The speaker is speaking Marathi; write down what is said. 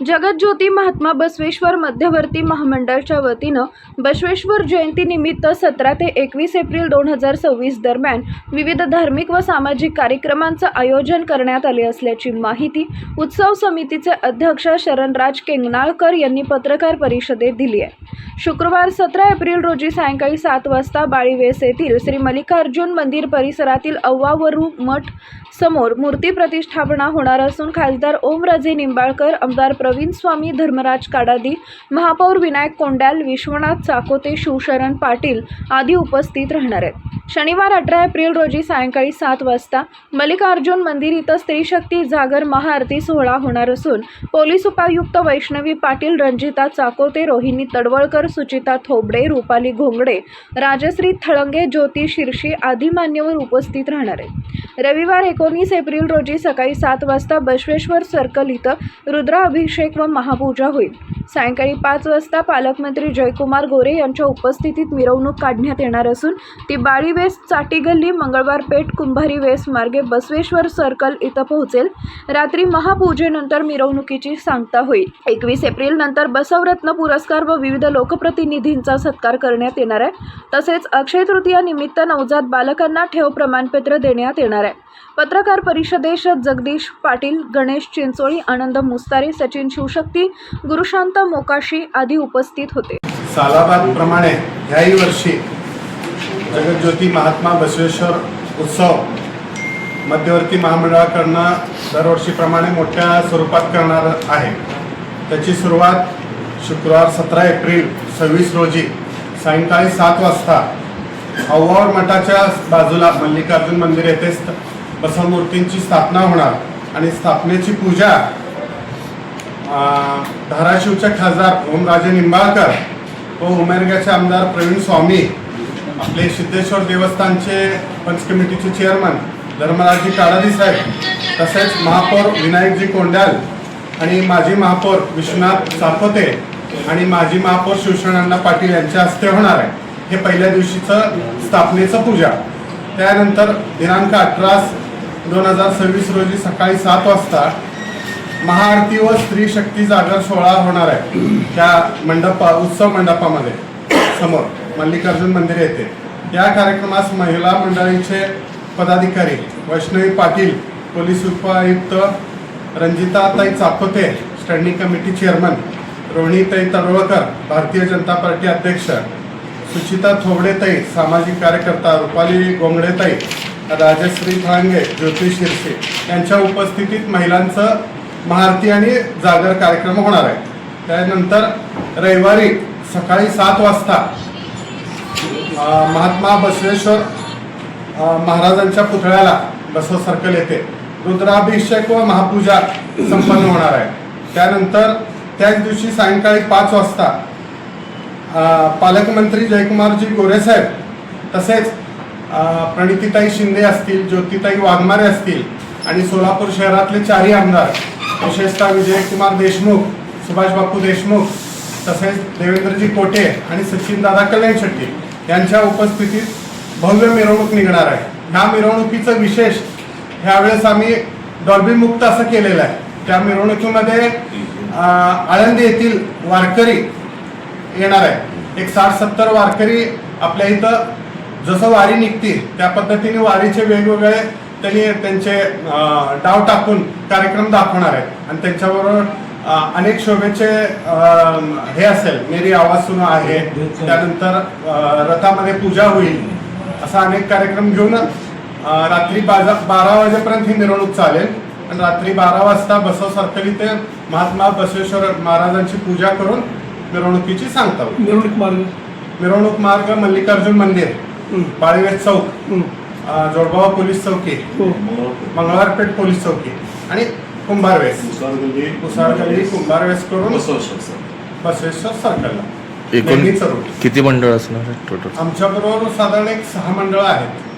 जगज्योती महात्मा बसवेश्वर मध्यवर्ती महामंडळाच्या वतीनं बसवेश्वर जयंती निमित्त 17 ते 21 एप्रिल 2026 दरम्यान विविध धार्मिक व सामाजिक कार्यक्रमांचं आयोजन करण्यात आले असल्याची माहिती उत्सव समितीचे अध्यक्ष शरणराज केंगनाळकर यांनी पत्रकार परिषदेत दिली आहे। शुक्रवार 17 एप्रिल रोजी सायंकाळी 7 वाजता बाळीवेस येथील श्री मल्लिकार्जुन मंदिर परिसरातील अव्वावरू मठ समोर मूर्ती प्रतिष्ठापना होणार असून खासदार ओमराजे निंबाळकर, आमदार प्रवीण स्वामी, धर्मराज काडादी, महापौर विनायक कोंडाल, विश्वनाथ चाकोते, शिवशरण पाटील आदी उपस्थित राहणार आहेत। शनिवार 18 एप्रिल रोजी सायंकाळी 7 वाजता मल्लिकार्जुन मंदिर इथं स्त्री शक्ती जागर महाआरती सोहळा होणार असून पोलीस उपायुक्त वैष्णवी पाटील, रंजिता चाकोते, रोहिणी तडवळकर, सुचिता थोबडे, रुपाली घोंगडे, राजश्री थळंगे, ज्योती शिरशी आदी मान्यवर उपस्थित राहणार आहेत। रविवार 19 एप्रिल रोजी सकाळी 7 वाजता बसवेश्वर सर्कल इथं रुद्राभिषेक व महापूजा होईल। सायंकाळी 5 वाजता पालकमंत्री जयकुमार गोरे यांच्या उपस्थितीत मिरवणूक काढण्यात येणार असून ती बाळीवेस, चाटी गल्ली, मंगळवार पेठ, कुंभारी वेस मार्गे बसवेश्वर सर्कल इथं पोहोचेल। रात्री महापूजेनंतर मिरवणुकीची सांगता होईल। 21 एप्रिल नंतर बसवरत्न पुरस्कार व विविध लोकप्रतिनिधींचा सत्कार करण्यात येणार आहे। तसेच अक्षय तृतीया निमित्त नवजात बालकांना ठेव प्रमाणपत्र देण्यात येणार आहे। पत्रकार परिषदेस जगदीश पाटील, गणेश चिंचोळी, आनंद मुस्तारे, सचिन शिवशक्ती, गुरुशांत मोकाशी आदी उपस्थित होते। सालाबाद प्रमाणे याही वर्षी जगज्योती महात्मा बसवेश्वर उत्सव मध्यवर्ती महामंडळाकडून दरवर्षीप्रमाणे मोठ्या स्वरूपात करणार आहे। त्याची सुरुवात शुक्रवार 17 एप्रिल 26 रोजी सायंकाळी 7 वाजता अव्वावर मठाच्या बाजूला मल्लिकार्जुन मंदिर येथे बसवमूर्तींची स्थापना होणार आणि स्थापनेची पूजा धाराशिवचे खासदार ओमराजे निंबाळकर व उमेरग्याचे आमदार प्रवीण स्वामी, आपले सिद्धेश्वर देवस्थानचे पंच कमिटीचे चेअरमन धर्मराजी काडादी साहेब, तसेच महापौर विनायकजी कोंडाल आणि माजी महापौर विश्वनाथ चाकोते आणि माजी महापौर शिवशरण पाटील यांच्या हस्ते होणार आहे। हे पहिल्या दिवशीचं स्थापनेचं पूजा। त्यानंतर दिनांक 18/2026 रोजी सकाळी 7 वाजता महाआरती व स्त्री शक्ती जागर सोहळा होणार आहे। त्या उत्सव मंडपामध्ये समोर मल्लिकार्जुन मंदिर येथे या कार्यक्रमास महिला मंडळीचे पदाधिकारी वैष्णवी पाटील, पोलीस उपायुक्त रंजिताताई चाकोते, स्टँडिंग कमिटी चेअरमन रोहिणीताई तडवळकर, भारतीय जनता पार्टी अध्यक्ष सुचिता थोबडेताई, सामाजिक कार्यकर्ता रुपाली घोंगडेताई, राजश्री थळंगे, ज्योती शिरसे यांच्या उपस्थितीत महिलांचं महाआरती आणि जागर कार्यक्रम होणार आहे। त्यानंतर रविवारी सकाळी 7 वाजता महात्मा बसवेश्वर महाराजांच्या पुतळ्याला बसव सर्कल येथे रुद्राभिषेक व महापूजा संपन्न होणार आहे। त्यानंतर त्याच दिवशी सायंकाळी 5 वाजता पालकमंत्री जयकुमारजी गोरे साहेब, तसेच प्रणितीताई शिंदे असतील, ज्योतिताई वाघमारे असतील आणि सोलापूर शहरातले 4ही आमदार, विशेषतः विजयकुमार देशमुख, सुभाष बापू देशमुख, तसेच देवेंद्रजी कोटे आणि सचिनदादा कल्याण शेट्टी यांच्या उपस्थितीत भव्य मिरवणूक निघणार आहे। ह्या मिरवणुकीचं विशेष ह्यावेळेस आम्ही डॉल्बी मुक्त असं केलेलं आहे। त्या मिरवणुकीमध्ये आळंदी येथील वारकरी येणार आहे। एक 60-70 वारकरी आपल्या इथं जसं वारी निघते त्या पद्धतीने वारीचे वेगवेगळे त्यांनी त्यांचे डाव टाकून कार्यक्रम दाखवणार आहेत आणि त्यांच्याबरोबर अनेक शोभेचे हे असेल, मेरी आवाज सुनो आहे, त्यानंतर रथामध्ये पूजा होईल, असा अनेक कार्यक्रम घेऊन रात्री 12 वाजेपर्यंत ही मिरवणूक चालेल आणि रात्री 12 वाजता बसव सर्कल इथे महात्मा बसवेश्वर महाराजांची पूजा करून मिरवणुकीची सांगता होईल। मिरवणूक मार्ग मल्लिकार्जुन मंदिर, बाळीवेस चौक, जोडगाव पोलीस चौकी, मंगळवार पेठ पोलीस चौकी आणि कुंभारवेस, उसारगल्ली कुंभारवेस करून बसवेश्वर सर्कलला। एकूण किती मंडळ असणार टोटल? आमच्याबरोबर साधारण 6 मंडळ आहेत।